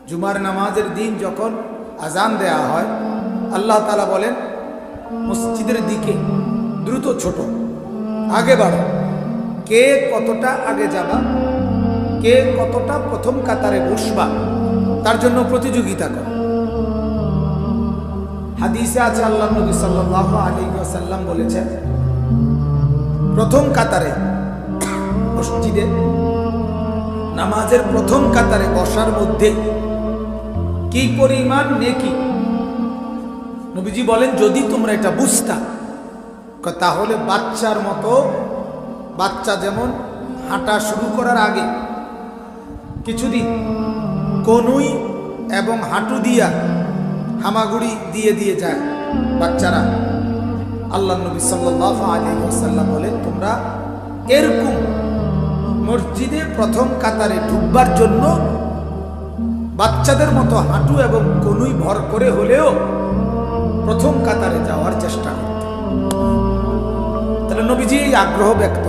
জুমার নামাজের দিন যখন আজান দেয়া হয়, আল্লাহ তাআলা বলেন মসজিদের দিকে দ্রুত ছোট, আগে বাড়ো। কে কতটা আগে যাবা, কে কতটা প্রথম কাতারে বসবা, তার জন্য প্রতিযোগিতা করো। হাদিসে আছে আল্লাহ নবী সাল্লাল্লাহু আলাইহি ওয়াসাল্লাম বলেছেন, প্রথম কাতারে মসজিদে নামাজের প্রথম কাতারে বসার মধ্যে কি পরিমাণ নেকি। নবীজি বলেন, যদি তোমরা এটা বুঝতা তাহলে বাচ্চার মতো, বাচ্চা যেমন হাঁটা শুরু করার আগে কিছুদিন কনুই এবং হাঁটু দিয়া হামাগুড়ি দিয়ে দিয়ে যায় বাচ্চারা, আল্লাহ নবী সাল্লাল্লাহু আলাইহি ওয়াসাল্লাম বলেন, তোমরা এরকম মসজিদে প্রথম কাতারে ঢুকবার জন্য বাচ্চাদের মতো হাঁটু এবং কনুই ভর করে হলেও প্রথম কাতারে যাওয়ার চেষ্টা করতে। তাহলে নবীজি এই আগ্রহ ব্যক্ত